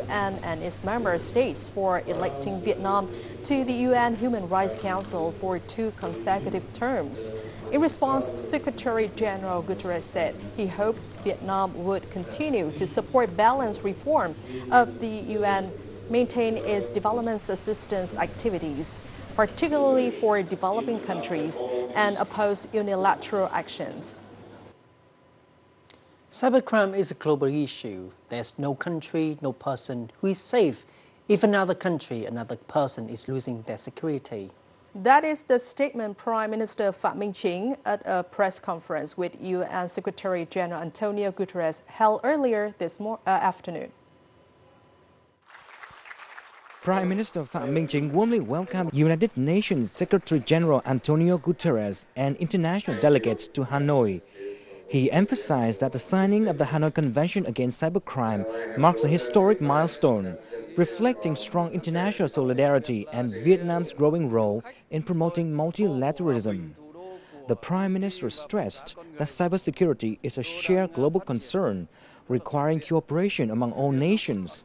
UN and its member states for electing Vietnam to the UN Human Rights Council for 2 consecutive terms. In response, Secretary General Guterres said he hoped Vietnam would continue to support balanced reform of the UN, maintain its development assistance activities, particularly for developing countries, and oppose unilateral actions. Cybercrime is a global issue. There's no country, no person who is safe if another country, another person is losing their security. That is the statement Prime Minister Phạm Minh Chính at a press conference with UN Secretary General Antonio Guterres held earlier this afternoon. Prime Minister Phạm Minh Chính warmly welcomed United Nations Secretary General Antonio Guterres and international delegates to Hanoi. He emphasized that the signing of the Hanoi Convention Against Cybercrime marks a historic milestone, reflecting strong international solidarity and Vietnam's growing role in promoting multilateralism. The Prime Minister stressed that cybersecurity is a shared global concern, requiring cooperation among all nations.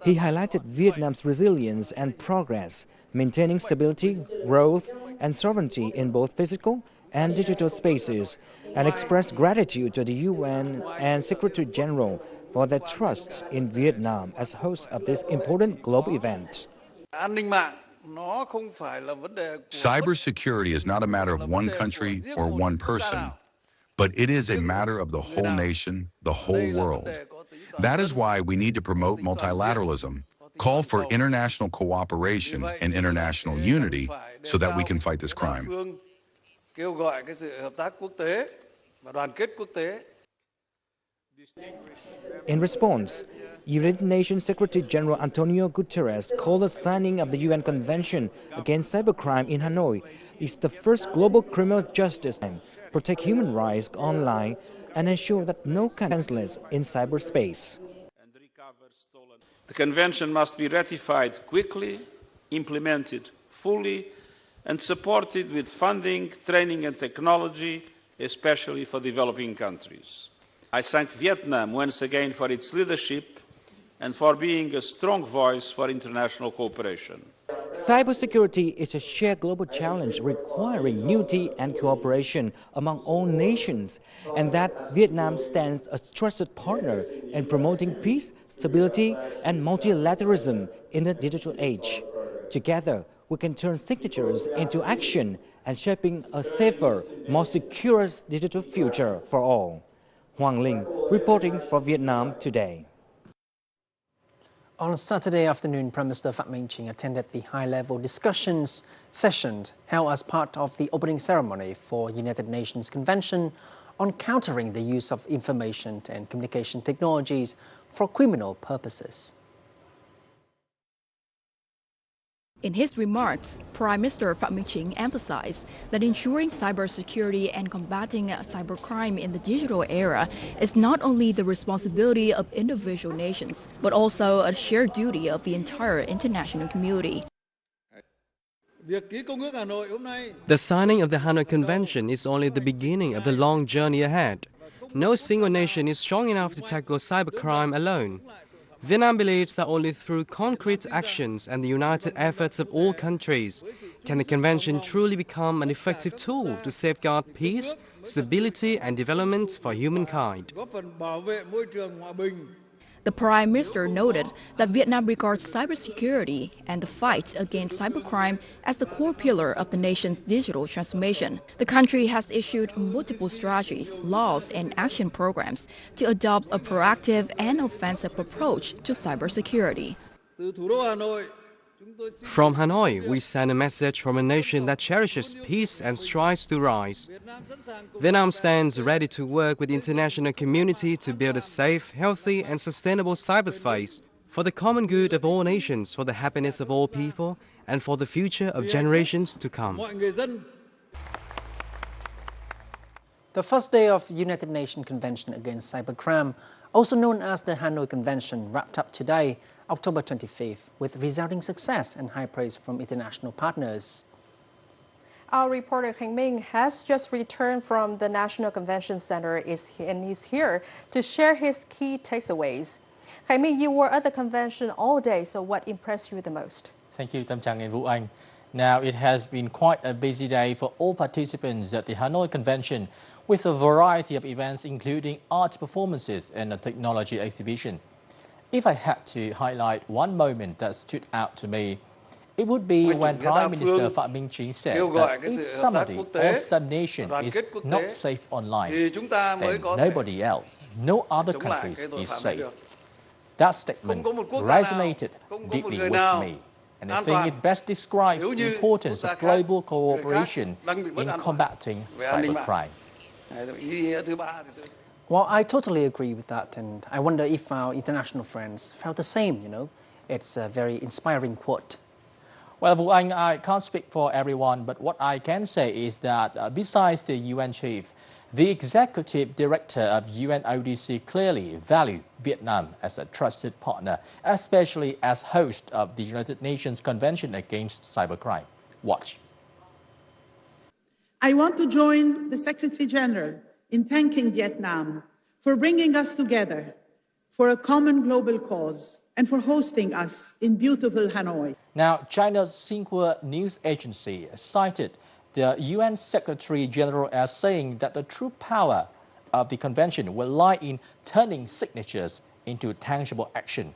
He highlighted Vietnam's resilience and progress, maintaining stability, growth, and sovereignty in both physical and digital spaces, and expressed gratitude to the UN and Secretary General for their trust in Vietnam as host of this important global event. Cybersecurity is not a matter of one country or one person, but it is a matter of the whole nation, the whole world. That is why we need to promote multilateralism, call for international cooperation and international unity so that we can fight this crime. In response, United Nations Secretary General Antonio Guterres called the signing of the UN Convention Against Cybercrime in Hanoi is the first global criminal justice to protect human rights online and ensure that no country in cyberspace. The convention must be ratified quickly, implemented fully, and supported with funding, training and technology, especially for developing countries. I thank Vietnam once again for its leadership and for being a strong voice for international cooperation. Cybersecurity is a shared global challenge requiring unity and cooperation among all nations, and that Vietnam stands as a trusted partner in promoting peace, stability, and multilateralism in the digital age. Together, we can turn signatures into action and shaping a safer, more secure digital future for all. Hoàng Linh reporting for Vietnam Today. On Saturday afternoon, Prime Minister Phạm Minh Chính attended the high-level discussions session held as part of the opening ceremony for United Nations Convention on countering the use of information and communication technologies for criminal purposes. In his remarks, Prime Minister Phạm Minh Chính emphasized that ensuring cybersecurity and combating cybercrime in the digital era is not only the responsibility of individual nations, but also a shared duty of the entire international community. The signing of the Hanoi Convention is only the beginning of the long journey ahead. No single nation is strong enough to tackle cybercrime alone. Vietnam believes that only through concrete actions and the united efforts of all countries can the convention truly become an effective tool to safeguard peace, stability and development for humankind. The Prime Minister noted that Vietnam regards cybersecurity and the fight against cybercrime as the core pillar of the nation's digital transformation. The country has issued multiple strategies, laws, and action programs to adopt a proactive and offensive approach to cybersecurity. From Hanoi, we send a message from a nation that cherishes peace and strives to rise. Vietnam stands ready to work with the international community to build a safe, healthy and sustainable cyberspace for the common good of all nations, for the happiness of all people and for the future of generations to come. The first day of United Nations Convention Against Cybercrime, also known as the Hanoi Convention, wrapped up today, October 25th, with resounding success and high praise from international partners. Our reporter Khánh Minh has just returned from the National Convention Center and he's here to share his key takeaways. Khải Minh, you were at the convention all day, so what impressed you the most? Thank you, Tâm Trang and Vũ Anh. Now, it has been quite a busy day for all participants at the Hanoi Convention, with a variety of events including art performances and a technology exhibition. If I had to highlight one moment that stood out to me, it would be when Prime Minister Phạm Minh Chính said that if somebody or some nation is not safe online, then nobody else, no other countries is safe. That statement resonated deeply with me, and I think it best describes the importance of global cooperation in combating cybercrime. Well, I totally agree with that, and I wonder if our international friends felt the same, It's a very inspiring quote. Well, Vũ Anh, I can't speak for everyone, but what I can say is that besides the UN chief, the executive director of UNODC clearly valued Vietnam as a trusted partner, especially as host of the United Nations Convention Against Cybercrime. Watch. I want to join the Secretary General in thanking Vietnam for bringing us together for a common global cause and for hosting us in beautiful Hanoi. Now, China's Xinhua news agency cited the UN Secretary General as saying that the true power of the convention will lie in turning signatures into tangible action.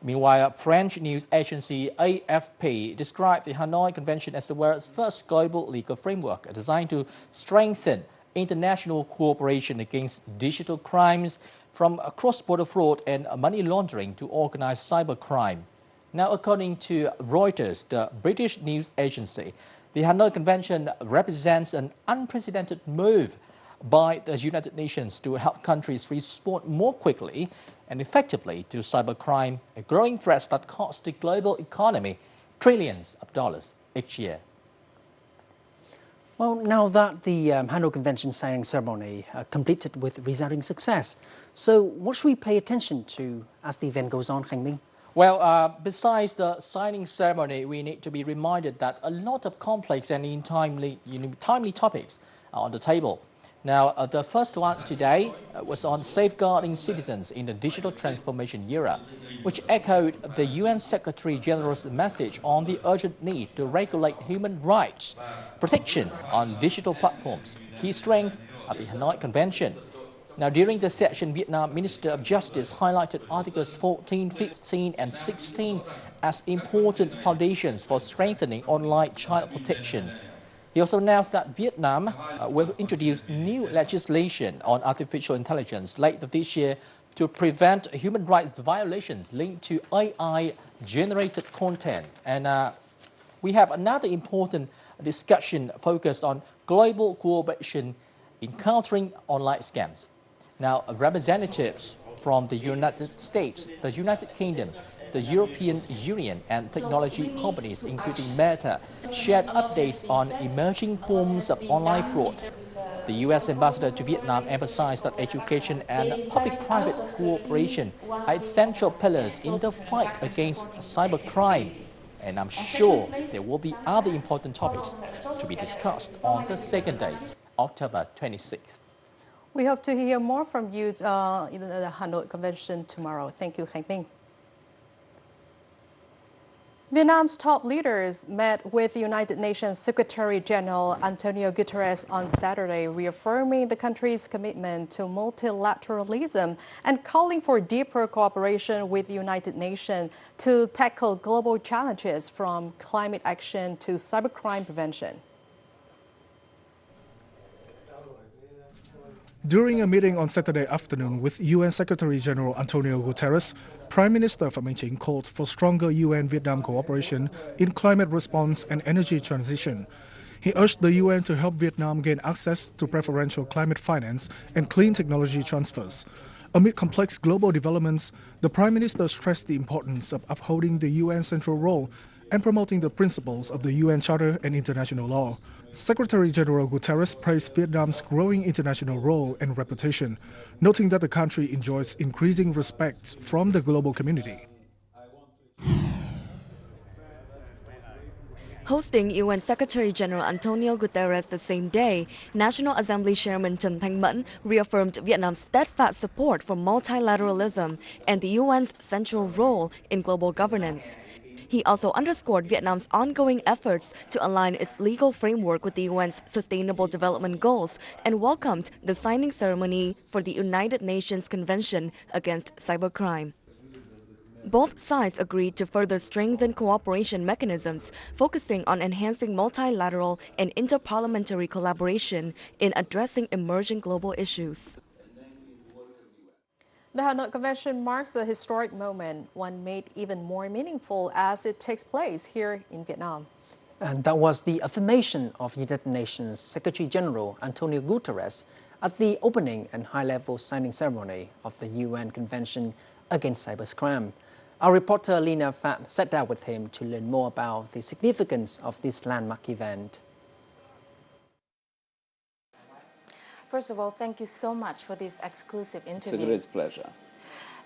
Meanwhile, French news agency AFP described the Hanoi Convention as the world's first global legal framework designed to strengthen international cooperation against digital crimes, from cross-border fraud and money laundering to organized cybercrime. Now, according to Reuters, the British news agency, the Hanoi Convention represents an unprecedented move by the United Nations to help countries respond more quickly and effectively to cybercrime, a growing threat that costs the global economy trillions of dollars each year. Well, now that the Hanoi Convention signing ceremony completed with resounding success, so what should we pay attention to as the event goes on, Khánh Minh? Well, besides the signing ceremony, we need to be reminded that a lot of complex and timely topics are on the table. Now, the first one today was on safeguarding citizens in the digital transformation era, which echoed the UN Secretary General's message on the urgent need to regulate human rights protection on digital platforms, key strength of the Hanoi Convention. Now, during the session, Vietnam Minister of Justice highlighted Articles 14, 15 and 16 as important foundations for strengthening online child protection. He also announced that Vietnam will introduce new legislation on artificial intelligence later this year to prevent human rights violations linked to AI-generated content. And we have another important discussion focused on global cooperation in countering online scams. Now, representatives from the United States, the United Kingdom, the European Union and technology companies, including Meta, shared updates on emerging forms of online fraud. The U.S. ambassador to Vietnam emphasized that education and public-private cooperation are essential pillars in the fight against cybercrime. And I'm sure there will be other important topics to be discussed on the second day, October 26th. We hope to hear more from you in the Hanoi Convention tomorrow. Thank you, Khánh Minh. Vietnam's top leaders met with United Nations Secretary General Antonio Guterres on Saturday, reaffirming the country's commitment to multilateralism and calling for deeper cooperation with the United Nations to tackle global challenges from climate action to cybercrime prevention. During a meeting on Saturday afternoon with UN Secretary General Antonio Guterres, Prime Minister Phạm Minh Chính called for stronger UN-Vietnam cooperation in climate response and energy transition. He urged the UN to help Vietnam gain access to preferential climate finance and clean technology transfers. Amid complex global developments, the Prime Minister stressed the importance of upholding the UN's central role and promoting the principles of the UN Charter and international law. Secretary General Guterres praised Vietnam's growing international role and reputation, noting that the country enjoys increasing respect from the global community. Hosting UN Secretary-General Antonio Guterres the same day, National Assembly Chairman Trần Thanh Mẫn reaffirmed Vietnam's steadfast support for multilateralism and the UN's central role in global governance. He also underscored Vietnam's ongoing efforts to align its legal framework with the UN's Sustainable Development Goals and welcomed the signing ceremony for the United Nations Convention against Cybercrime. Both sides agreed to further strengthen cooperation mechanisms, focusing on enhancing multilateral and interparliamentary collaboration in addressing emerging global issues. The Hanoi Convention marks a historic moment, one made even more meaningful as it takes place here in Vietnam. And that was the affirmation of United Nations Secretary-General Antonio Guterres at the opening and high-level signing ceremony of the UN Convention against Cybercrime. Our reporter Lina Pham sat down with him to learn more about the significance of this landmark event. First of all, thank you so much for this exclusive interview. It's a great pleasure.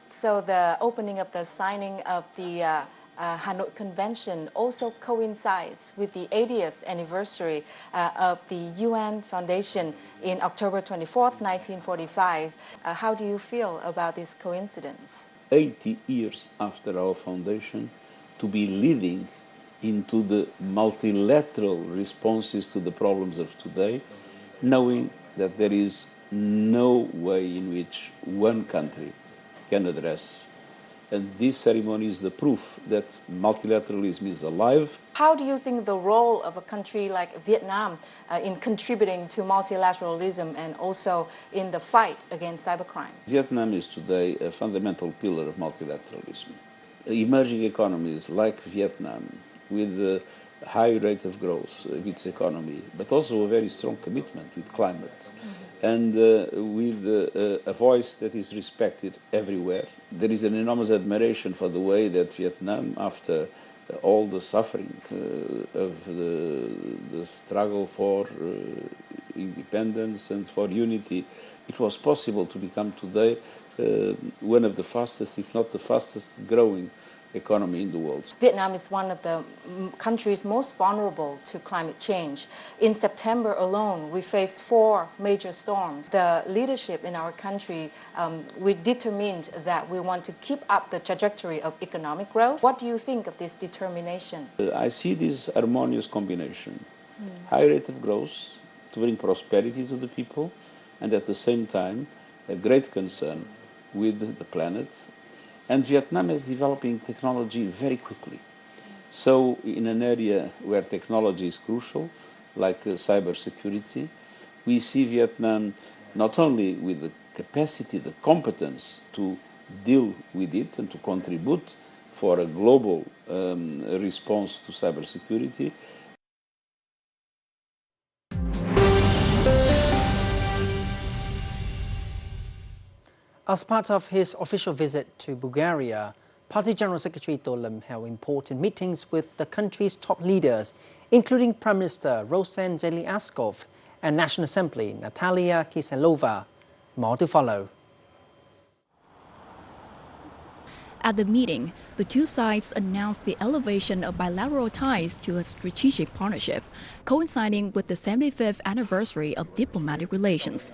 So the opening of the signing of the Hanoi Convention also coincides with the 80th anniversary of the UN Foundation in October 24th, 1945. How do you feel about this coincidence? 80 years after our foundation, to be leading into the multilateral responses to the problems of today, knowing that there is no way in which one country can address. And this ceremony is the proof that multilateralism is alive. How do you think the role of a country like Vietnam in contributing to multilateralism and also in the fight against cybercrime? Vietnam is today a fundamental pillar of multilateralism. Emerging economies like Vietnam, with a high rate of growth of its economy, but also a very strong commitment with climate, and with a voice that is respected everywhere. There is an enormous admiration for the way that Vietnam, after all the suffering of the struggle for independence and for unity, it was possible to become today one of the fastest, if not the fastest growing economy in the world. Vietnam is one of the countries most vulnerable to climate change. In September alone, we faced 4 major storms. The leadership in our country, we're determined that we want to keep up the trajectory of economic growth. What do you think of this determination? I see this harmonious combination. High rate of growth to bring prosperity to the people, and at the same time, a great concern with the planet. And Vietnam is developing technology very quickly. So in an area where technology is crucial, like cybersecurity, we see Vietnam not only with the capacity, the competence to deal with it and to contribute for a global response to cybersecurity. As part of his official visit to Bulgaria, Party General Secretary To Lâm held important meetings with the country's top leaders, including Prime Minister Rosen Zeliaskov and National Assembly Natalia Kiselova. More to follow. At the meeting, the two sides announced the elevation of bilateral ties to a strategic partnership, coinciding with the 75th anniversary of diplomatic relations.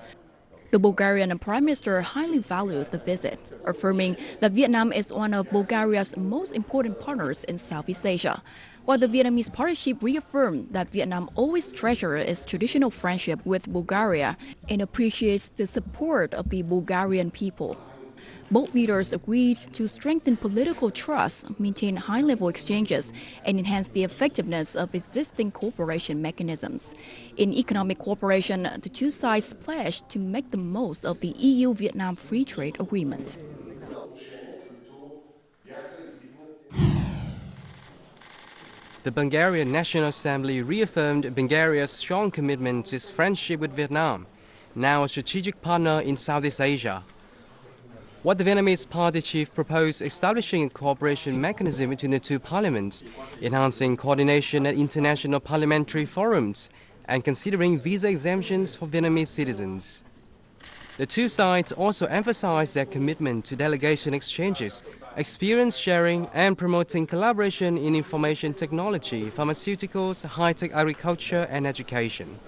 The Bulgarian Prime Minister highly valued the visit, affirming that Vietnam is one of Bulgaria's most important partners in Southeast Asia, while the Vietnamese partnership reaffirmed that Vietnam always treasures its traditional friendship with Bulgaria and appreciates the support of the Bulgarian people. Both leaders agreed to strengthen political trust, maintain high-level exchanges, and enhance the effectiveness of existing cooperation mechanisms. In economic cooperation, the two sides pledged to make the most of the EU-Vietnam Free Trade Agreement. The Bulgarian National Assembly reaffirmed Bulgaria's strong commitment to its friendship with Vietnam, now a strategic partner in Southeast Asia. What the Vietnamese party chief proposed establishing a cooperation mechanism between the two parliaments, enhancing coordination at international parliamentary forums, and considering visa exemptions for Vietnamese citizens. The two sides also emphasized their commitment to delegation exchanges experience sharing, and promoting collaboration in information technology, pharmaceuticals, high-tech agriculture, and education.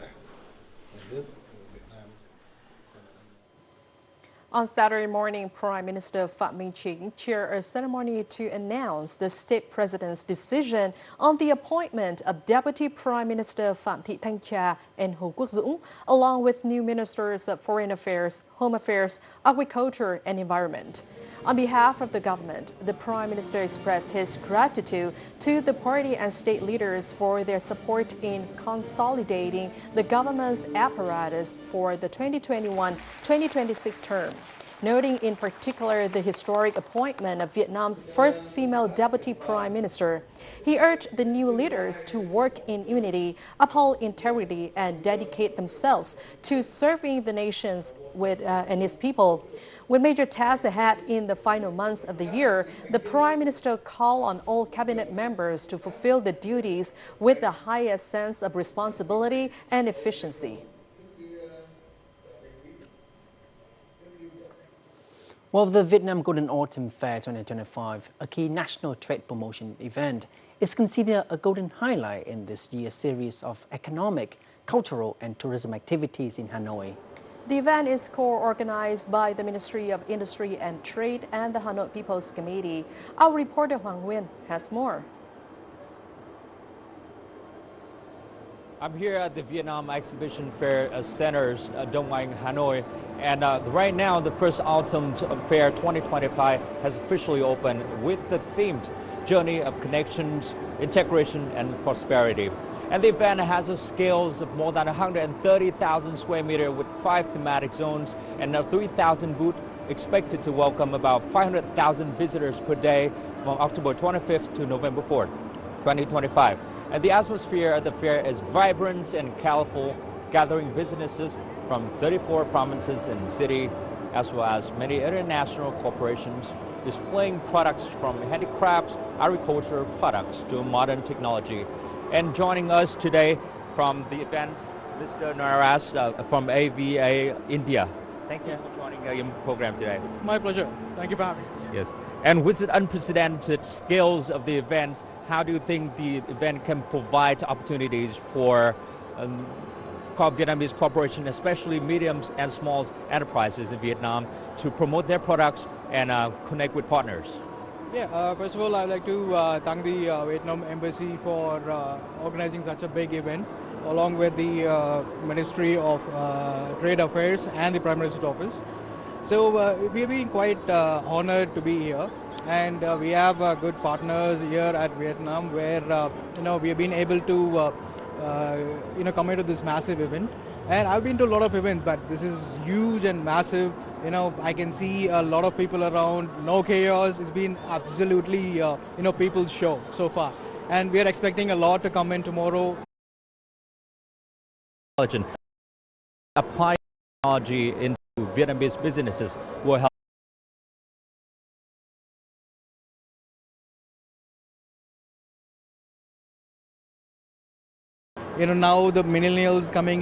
On Saturday morning, Prime Minister Pham Minh Chinh chaired a ceremony to announce the state president's decision on the appointment of Deputy Prime Minister Phạm Thị Thanh Tra and Hồ Quốc Dũng, along with new ministers of Foreign Affairs, Home Affairs, Agriculture and Environment. On behalf of the government, the Prime Minister expressed his gratitude to the party and state leaders for their support in consolidating the government's apparatus for the 2021-2026 term, noting in particular the historic appointment of Vietnam's first female deputy prime minister. He urged the new leaders to work in unity, uphold integrity, and dedicate themselves to serving the nations and its people. With major tasks ahead in the final months of the year, the Prime Minister called on all cabinet members to fulfill the duties with the highest sense of responsibility and efficiency. Well, the Vietnam Golden Autumn Fair 2025, a key national trade promotion event, is considered a golden highlight in this year's series of economic, cultural and tourism activities in Hanoi. The event is co-organized by the Ministry of Industry and Trade and the Hanoi People's Committee. Our reporter Hoàng Nguyên has more. I'm here at the Vietnam Exhibition Fair Centers, Dong Anh, Hanoi, and right now the first Autumn Fair 2025 has officially opened with the themed Journey of Connections, Integration and Prosperity. And the event has a scales of more than 130,000 square meters with 5 thematic zones and 3,000 booths, expected to welcome about 500,000 visitors per day from October 25th to November 4th, 2025. And the atmosphere at the fair is vibrant and colorful, gathering businesses from 34 provinces and cities, as well as many international corporations, displaying products from handicrafts, agriculture products to modern technology. And joining us today from the event, Mr. Naras from AVA India. Thank you for joining your program today. My pleasure. Thank you for having me. Yes. And with the unprecedented scales of the event, how do you think the event can provide opportunities for Vietnamese corporations, especially medium and small enterprises in Vietnam, to promote their products and connect with partners? Yeah, first of all, I'd like to thank the Vietnam Embassy for organizing such a big event, along with the Ministry of Trade Affairs and the Prime Minister's Office. So we've been quite honored to be here, and we have good partners here at Vietnam, where we have been able to come into this massive event. And I've been to a lot of events, but this is huge and massive. I can see a lot of people around, no chaos. It's been absolutely, people's show so far. And we are expecting a lot to come in tomorrow. Apply technology into Vietnamese businesses will help. Now the millennials coming in.